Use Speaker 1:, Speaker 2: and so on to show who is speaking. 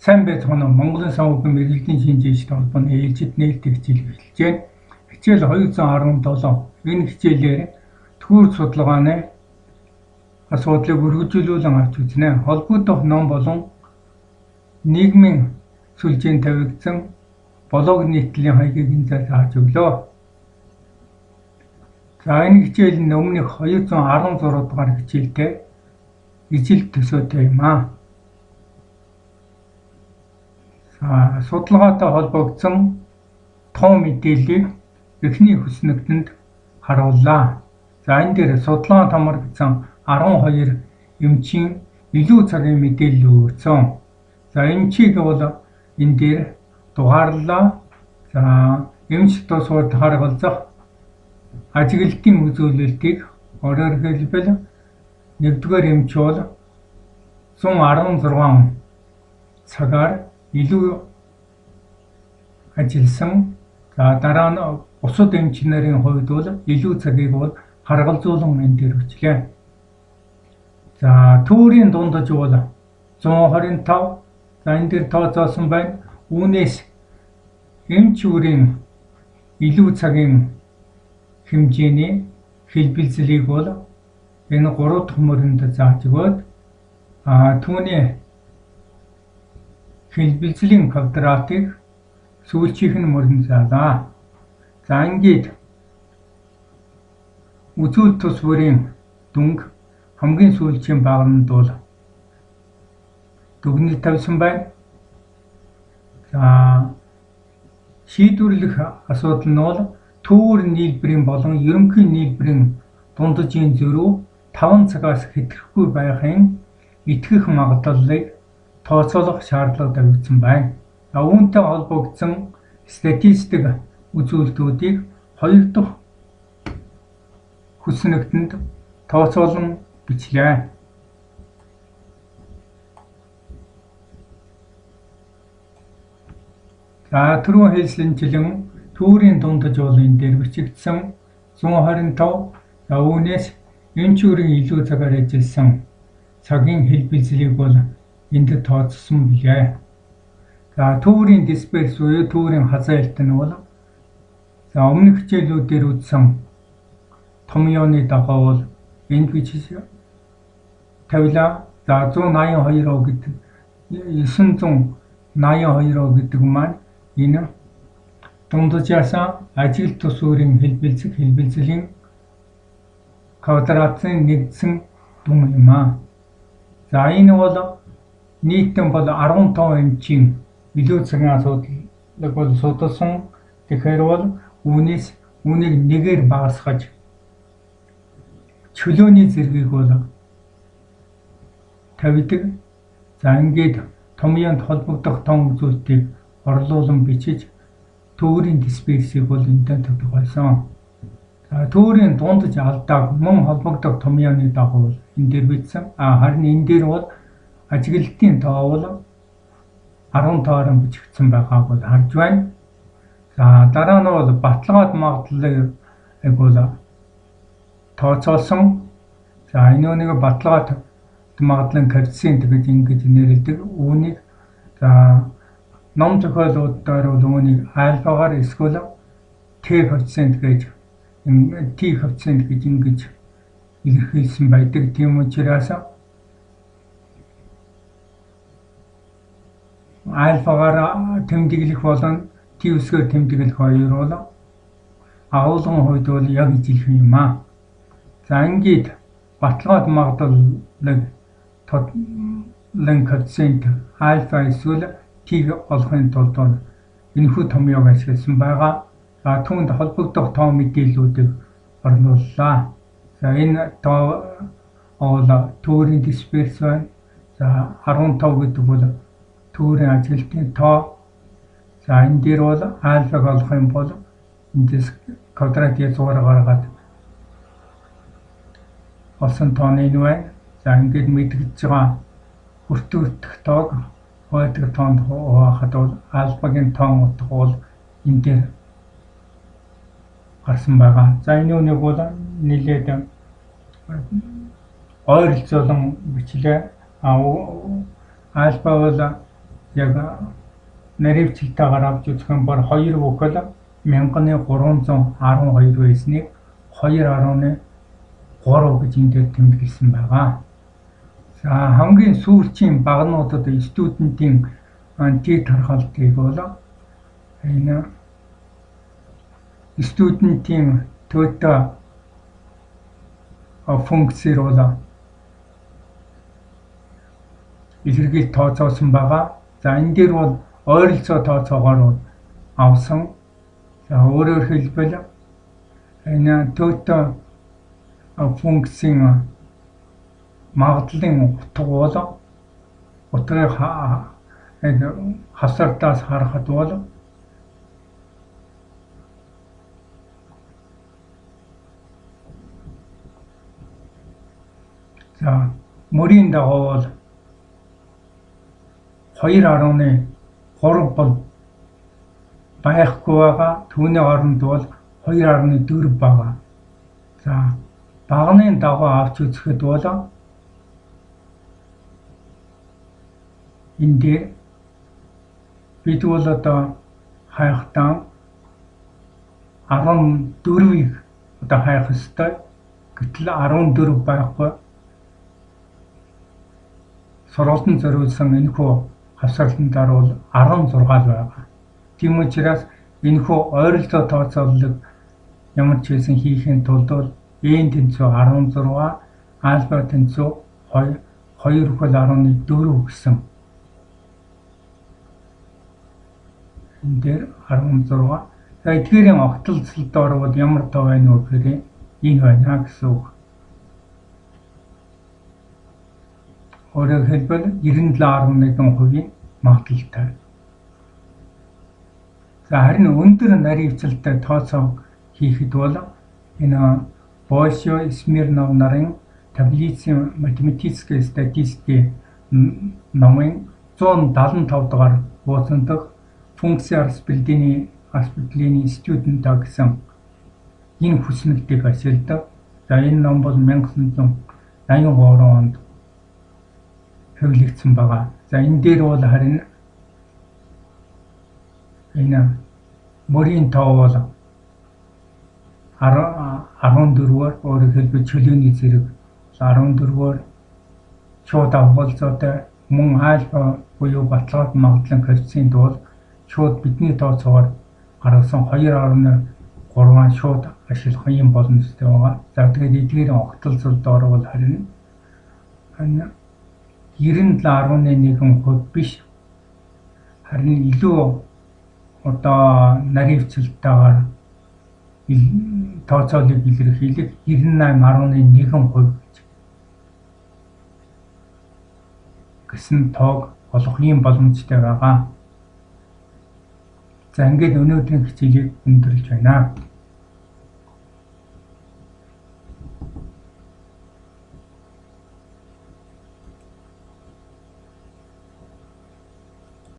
Speaker 1: Сайн байцгаана уу? Монголын санхүүгийн мэргэжлийн шинжээчдийн холбооны ээлжид нээлттэй хичээл эхэлж байна. Хичээл 217. Энэ хичээлээр төвөр судалгааны асуудлыг үргэлжлүүлэн авч үзнэ. Холбогдох ном болон нийгмийн сүлжээнд тавигдсан блог нийтлэлийн хаягийг энэ зааж өглөө. За энэ хичээл нь өмнөх 216 дугаар хичээлтэй ижил төсөөтэй юм аа. Судалгаатай холбогдсон том мэдээллийг эхний хүснэгтэнд харууллаа. За энэ дээр судалгаанд хамрагдсан 12 эмчийн илүү цагийн мэдээлэл өгсөн. За эмчийг бол энэ дээр дугаарлаа. За эмч тусгад харгалзах ажиглалтын үзүүлэлтийг өөрөөр хэлбэл нэгдүгээр эмч бол 116 цагаар илүү ажилласан. За дараа нь бусад эмч нарын хувьд бол илүү цагийг бол харгалзуулан энэ дээр өчлөө. За төвөрийн дундаж бол 125. За энэ дээр тооцоосон байна. Үүнээс эмч бүрийн илүү цагийн хэмжээний хэлбэлзлийг бол энэ 3 дахь мөрөнд зааж өгөөд түүний хэлбэлзлийн квадратыг сүүлчийнх нь мөрөнд заалаа. За ингээд үзүүл тус бүрийн дүнг хамгийн сүүлчийн багнанд бол дүгнэлт тавьсан байна. За шийдвэрлэх асуудал нь бол төвөр нийлбэрийн болон ерөнхий нийлбэрийн дундажийн зөрүү 5 цагаас хэтрэхгүй байхын итгэх магадлалыг тооцоолох шаардлага тавигдсан байна. Үүнтэй холбогдсон статистик үзүүлэлтүүдийг 2 дахь хүснэгтэнд тооцоолон бичлээ. За түрүүн хэлсэнчлэн төвөрийн дундаж бол энэ дээр бичигдсэн 125. За үүнээс эмч бүрийн илүү цагаар ажилласан цагийн хэлбэлзлийг бол энд тооцсон билээ. За төвөрийн дисперс буюу төвөрийн хазаалт нь бол за өмнөх хичээлүүдээр үзсэн том ёоны дагуу бол энд бичиж тавилаа. За 182 гэдэг 982 гэдэг маань энэ дундажаасаа ажиглалт тус бүрийн хэлбэлзлийн квадратын нэгдсэн дүн юм аа. За энэ бол нийтэн бол 15 эмчийн илүү цагийн асуудлыг бол судалсан. Тэгэхээр бол үүнийг нэгээр багасгаж чөлөөний зэргийг бол тавьдаг. За ингээд том ёонд холбогдох том үзүүлэлтийг орлуулан бичиж төвөрийн дисперсийг бол энтэй тодорхойлсон. За төвөрийн дундаж алдааг мөн холбогдох том ёоны дагуу энэ дээр бичсэн. Харин энэ дээр бол ажиглалтын тоо бол 15-аар бичигдсэн байгааг бол харж байна. За дараа нь бол баталгаад магадлалыг бол тооцоолсон. За энэ нэг баталгаад магадлалын коэффициент гэж ингэж нэрлэдэг. Үүнийг за ном зохиолуудаар бол үүнийг альфагаар эсвэл Т коэффициент гэж ингэж илэрхийлсэн байдаг. Тийм учраас альфагаар тэмдэглэх болон Т өсгөр тэмдэглэх хоёр бол агуулгын хувьд бол яг ижилхэн юм аа. За ингээд баталгаад магадлалыг коэффициент альфа эсвэл Т олохын тулд бол энэхүү том ёог ашигласан байгаа. За түүнд холбогдох тоо мэдээллүүдийг орууллаа. За энэ тоо бол төвөрийн дисперс байна. За 15 гэдэг бол төвөрийн ажиглалтын тоо. За энэ дээр бол альфаг олох юм бол эндээс квадратыг зураг гаргаад олсон тоо нь энэ байна. За ингээд мэдгэж байгаа хүртэх тоог хойдог тоонд хуваахад бол альфагийн тоон утга бол энэ дээр гарсан байгаа. За энэ үнийг бол нэлээд ойролцоолон бичлээ. Альфа бол яг наривчлалтаагаар авч үзэх юм бол 2 бүхэл 1312 байсныг 2.3 гэж энэ дээр тэмдэглэсэн байгаа. За хамгийн сүүлчийн багнуудад студентийн антид тархалтыг бол энэ студентийн total функцээр бол илэрхийлж тооцоосон байгаа. За энэ дээр бол ойролцоо тооцоогоор авсан. За өөрөөр хэлбэл энэ total функцийн магадлалын утга бол утгыг хавсартаас харахад бол за мөрийн дагуу бол 2.3 бол байхгүй байгаа. Түүний оронд бол 2.4 байгаа. За багны дагуу авч үзэхэд бол энэ дээр бид бол одоо хайхтаа 14-ийг одоо хайх ёстой. Гэтэл 14 байхгүй. Сургалтанд зориулсан энэхүү хавсгалтандаар бол 16 байгаа. Тийм учраас энэхүү ойролцоо тооцооллыг ямар ч хэлсэн хийхин тулд бол n тэнцүү 16, альфа тэнцүү 2.14 гэсэн. Энэ дээр 16. За эдгээрийн огтлцолдоор бол ямар тоо байна вэ гэхээр энэ байна гэсэн үг. Өөрөөр хэлбэл 97.1% магадлалтай. За харин өндөр наривчлалтай тооцоо хийхэд бол энэ Большой, Смирнов нарын таблицы математической статистики номын 175 дугаар хуудсан дахь функцийн распределение студента гэсэн энэ хүснэгтийг ашигладаг. За энэ ном бол 1983 онд хэвлэгдсэн байгаа. За энэ дээр бол харин энэ мөрийн тоо бол 14-оор өөрөөр хэлбэл чөлөөний зэрэг 14-оор шууд авгалзуутай мөн альфа буюу баталгаат магадлалын коэффициент бол шууд бидний тооцоогоор гаргасан 2.3 шууд ашиглах юм боломжтой байгаа. За тэгээд эдгээр огтлцолдоор бол харин 97.1% биш. Харин илүү одоо наривчлалтаагаар тооцоолыг илэрхийлэх 98.1% гэсэн тоог олох юм боломжтой байгаа. За ингээд өнөөдрийн хичээлийг өндөрлж байна.